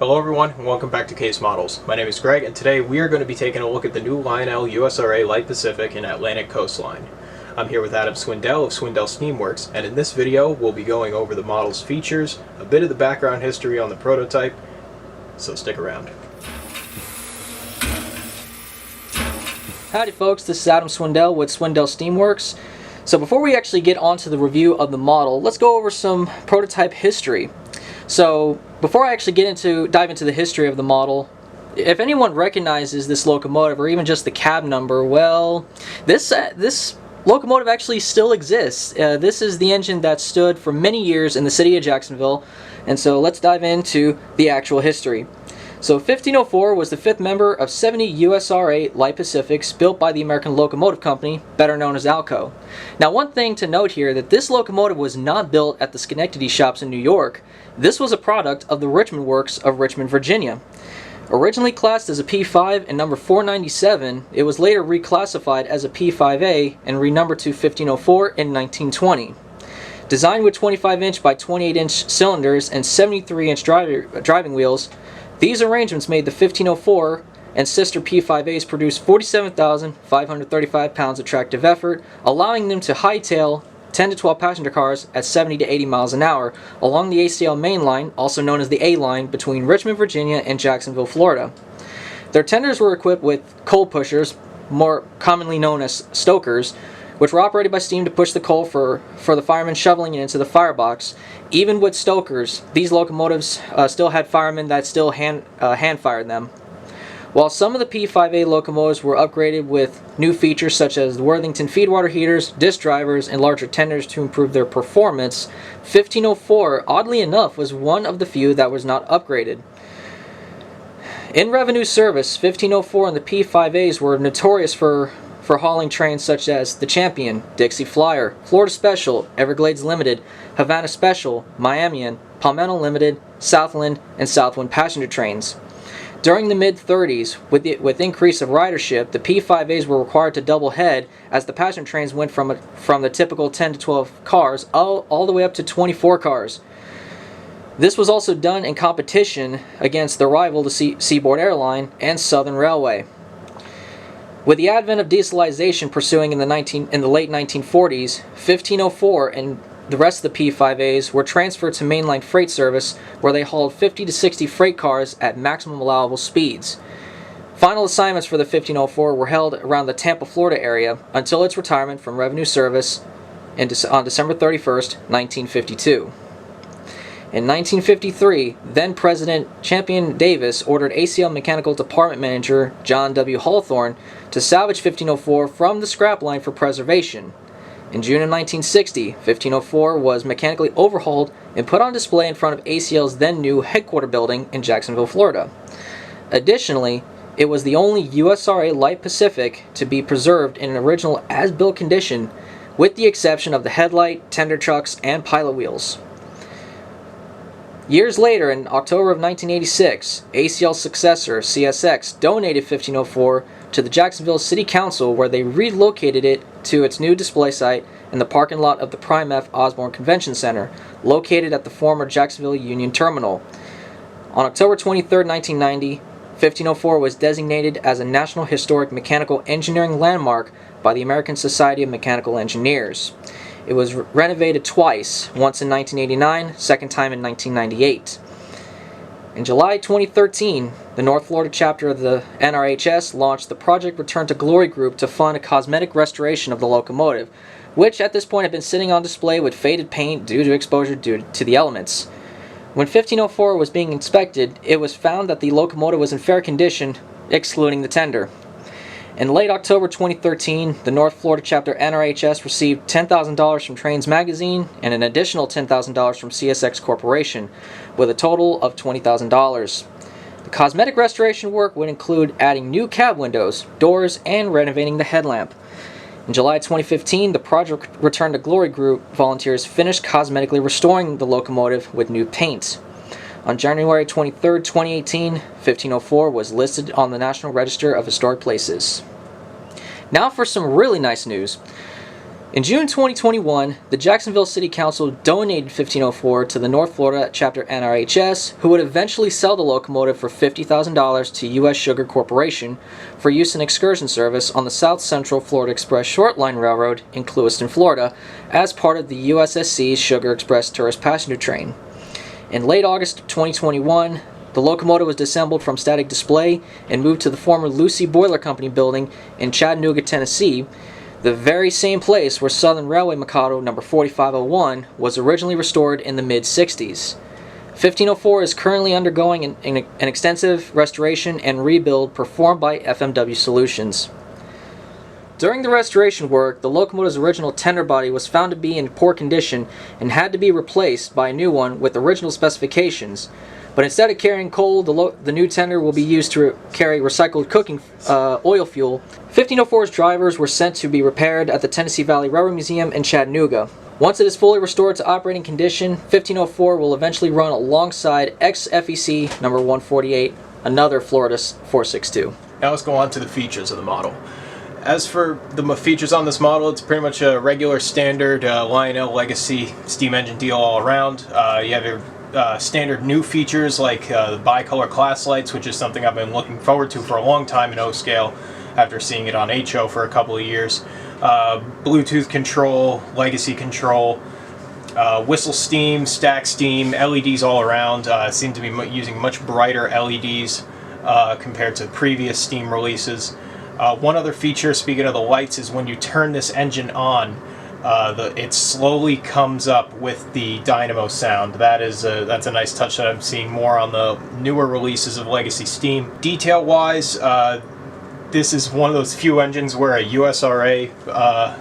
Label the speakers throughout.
Speaker 1: Hello everyone, and welcome back to Case Models. My name is Greg, and today we are going to be taking a look at the new Lionel USRA Light Pacific and Atlantic coastline. I'm here with Adam Swindell of Swindell Steamworks, and in this video we'll be going over the model's features, a bit of the background history on the prototype, so stick around.
Speaker 2: Howdy folks, this is Adam Swindell with Swindell Steamworks. So before we actually get onto the review of the model, let's go over some prototype history. So before I actually dive into the history of the model, if anyone recognizes this locomotive or even just the cab number, well, this locomotive actually still exists. This is the engine that stood for many years in the city of Jacksonville, and so let's dive into the actual history. So 1504 was the fifth member of 70 USRA Light Pacifics built by the American Locomotive Company, better known as ALCO. Now, one thing to note here, that this locomotive was not built at the Schenectady shops in New York. This was a product of the Richmond Works of Richmond, Virginia. Originally classed as a P5 and number 497, it was later reclassified as a P5A and renumbered to 1504 in 1920. Designed with 25-inch by 28-inch cylinders and 73-inch driving wheels, these arrangements made the 1504 and sister P5As produce 47,535 pounds of tractive effort, allowing them to hightail 10 to 12 passenger cars at 70 to 80 miles an hour along the ACL main line, also known as the A line, between Richmond, Virginia and Jacksonville, Florida. Their tenders were equipped with coal pushers, more commonly known as stokers, which were operated by steam to push the coal for the firemen shoveling it into the firebox. Even with stokers, these locomotives still had firemen that still hand-fired them. While some of the P5A locomotives were upgraded with new features such as the Worthington feedwater heaters, disc drivers, and larger tenders to improve their performance, 1504, oddly enough, was one of the few that was not upgraded. In revenue service, 1504 and the P5As were notorious for hauling trains such as the Champion, Dixie Flyer, Florida Special, Everglades Limited, Havana Special, Miamian, Palmetto Limited, Southland, and Southwind passenger trains. During the mid-30s, with increase of ridership, the P5As were required to double head as the passenger trains went from the typical 10 to 12 cars all the way up to 24 cars. This was also done in competition against the rival, the Seaboard Airline and Southern Railway. With the advent of dieselization pursuing in the late 1940s, 1504 and the rest of the P5As were transferred to mainline freight service, where they hauled 50 to 60 freight cars at maximum allowable speeds. Final assignments for the 1504 were held around the Tampa, Florida area until its retirement from revenue service on December 31st, 1952. In 1953, then-President Champion Davis ordered ACL Mechanical Department Manager John W. Hawthorne to salvage 1504 from the scrap line for preservation. In June of 1960, 1504 was mechanically overhauled and put on display in front of ACL's then-new headquarters building in Jacksonville, Florida. Additionally, it was the only USRA Light Pacific to be preserved in an original as-built condition, with the exception of the headlight, tender trucks, and pilot wheels. Years later, in October of 1986, ACL's successor, CSX, donated 1504 to the Jacksonville City Council, where they relocated it to its new display site in the parking lot of the Prime F. Osborne Convention Center, located at the former Jacksonville Union Terminal. On October 23, 1990, 1504 was designated as a National Historic Mechanical Engineering Landmark by the American Society of Mechanical Engineers. It was renovated twice, once in 1989, second time in 1998. In July 2013, the North Florida chapter of the NRHS launched the Project Return to Glory group to fund a cosmetic restoration of the locomotive, which at this point had been sitting on display with faded paint due to exposure due to the elements. When 1504 was being inspected, it was found that the locomotive was in fair condition, excluding the tender. In late October 2013, the North Florida chapter NRHS received $10,000 from Trains Magazine and an additional $10,000 from CSX Corporation, with a total of $20,000. The cosmetic restoration work would include adding new cab windows, doors, and renovating the headlamp. In July 2015, the Project Return to Glory group volunteers finished cosmetically restoring the locomotive with new paint. On January 23, 2018, 1504 was listed on the National Register of Historic Places. Now for some really nice news. In June 2021, the Jacksonville City Council donated 1504 to the North Florida chapter NRHS, who would eventually sell the locomotive for $50,000 to U.S. Sugar Corporation for use in excursion service on the South Central Florida Express Short Line Railroad in Clewiston, Florida, as part of the USSC's Sugar Express tourist passenger train. In late August of 2021, the locomotive was disassembled from static display and moved to the former Lucy Boiler Company building in Chattanooga, Tennessee, the very same place where Southern Railway Mikado number 4501 was originally restored in the mid-60s. 1504 is currently undergoing an extensive restoration and rebuild performed by FMW Solutions. During the restoration work, the locomotive's original tender body was found to be in poor condition and had to be replaced by a new one with original specifications. But instead of carrying coal, the new tender will be used to carry recycled cooking oil fuel. 1504's drivers were sent to be repaired at the Tennessee Valley Railroad Museum in Chattanooga. Once it is fully restored to operating condition, 1504 will eventually run alongside ex-FEC number 148, another Florida 462.
Speaker 1: Now let's go on to the features of the model. As for the features on this model, it's pretty much a regular standard Lionel Legacy steam engine deal all around. You have your standard new features like the bicolor class lights, which is something I've been looking forward to for a long time in O-scale after seeing it on HO for a couple of years. Bluetooth control, legacy control, whistle steam, stack steam, LEDs all around. Seem to be using much brighter LEDs compared to previous steam releases. One other feature, speaking of the lights, is when you turn this engine on, it slowly comes up with the dynamo sound. That's a nice touch that I'm seeing more on the newer releases of Legacy Steam. Detail-wise, this is one of those few engines where a USRA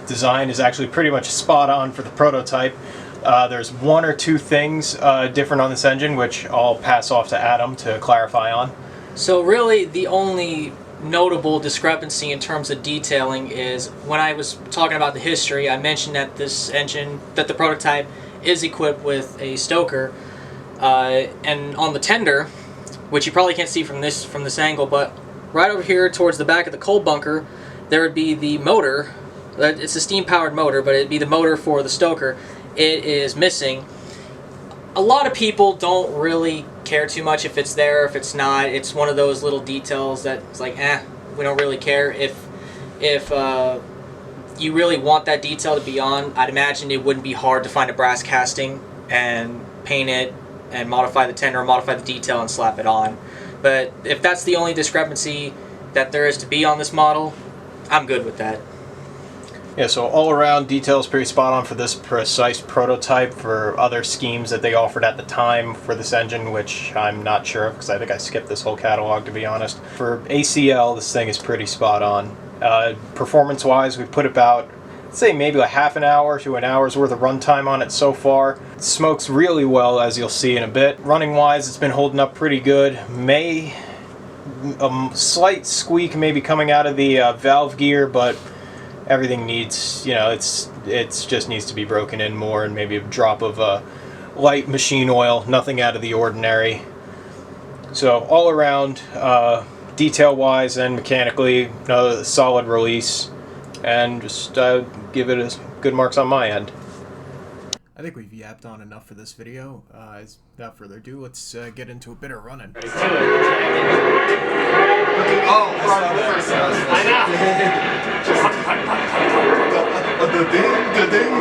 Speaker 1: design is actually pretty much spot on for the prototype. There's one or two things different on this engine, which I'll pass off to Adam to clarify on.
Speaker 2: So really, the only notable discrepancy in terms of detailing is when I was talking about the history, I mentioned that this engine, that the prototype is equipped with a stoker, and on the tender, which you probably can't see from this angle, but right over here towards the back of the coal bunker, there would be the motor. It's a steam powered motor, but it'd be the motor for the stoker. It is missing. A lot of people don't really care too much if it's there, if it's not. It's one of those little details that it's like, we don't really care. If you really want that detail to be on, I'd imagine it wouldn't be hard to find a brass casting and paint it and modify the tender, modify the detail and slap it on. But if that's the only discrepancy that there is to be on this model, I'm good with that.
Speaker 1: Yeah, so all around details pretty spot on for this precise prototype. For other schemes that they offered at the time for this engine, which I'm not sure of because I think I skipped this whole catalog to be honest. For ACL, this thing is pretty spot on. Performance wise, we put about, let's say maybe like half an hour to an hour's worth of runtime on it so far. It smokes really well, as you'll see in a bit. Running wise, it's been holding up pretty good. A slight squeak maybe coming out of the valve gear, but everything needs, it just needs to be broken in more, and maybe a drop of light machine oil, nothing out of the ordinary. So all around, detail wise and mechanically, another solid release, and just give it as good marks on my end. I think we've yapped on enough for this video. Without further ado, let's get into a bit of running.
Speaker 3: I know. The ding.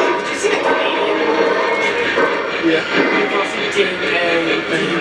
Speaker 3: Did you see the Canadian? Yeah. Ding.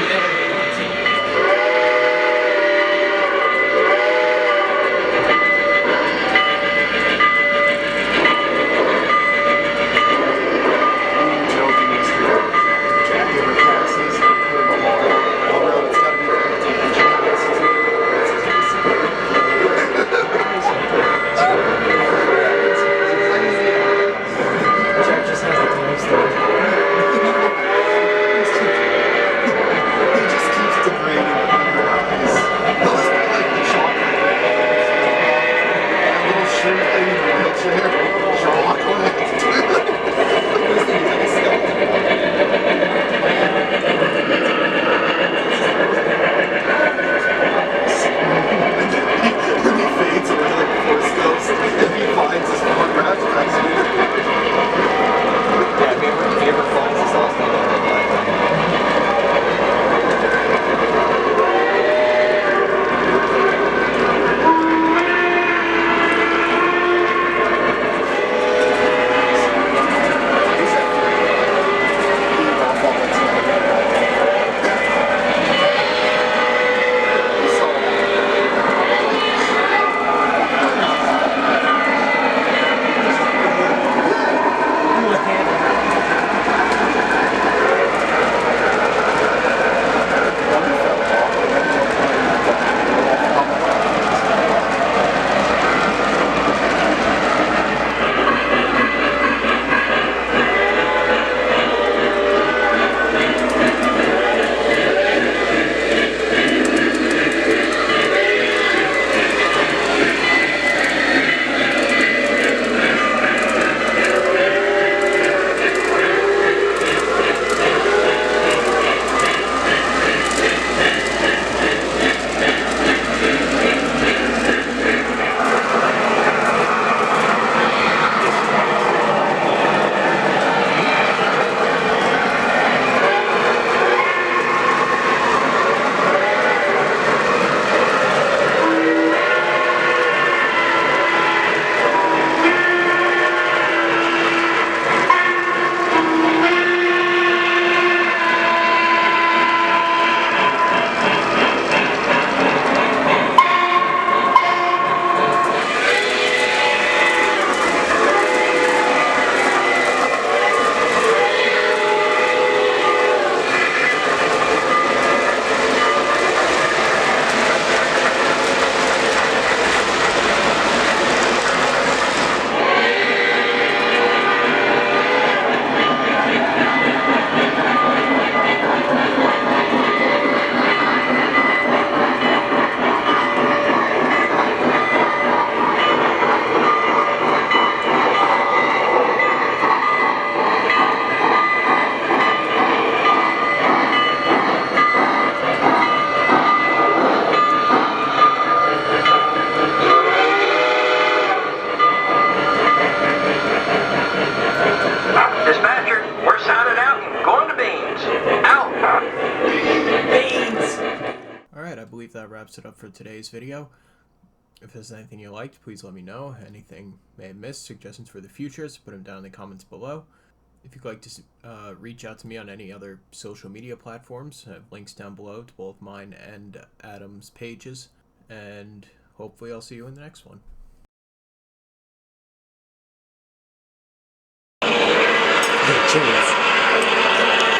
Speaker 1: wraps it up for today's video. If there's anything you liked, please let me know. Anything may have missed, suggestions for the future, so put them down in the comments below. If you'd like to reach out to me on any other social media platforms, I have links down below to both mine and Adam's pages. And hopefully I'll see you in the next one.
Speaker 3: Cheers.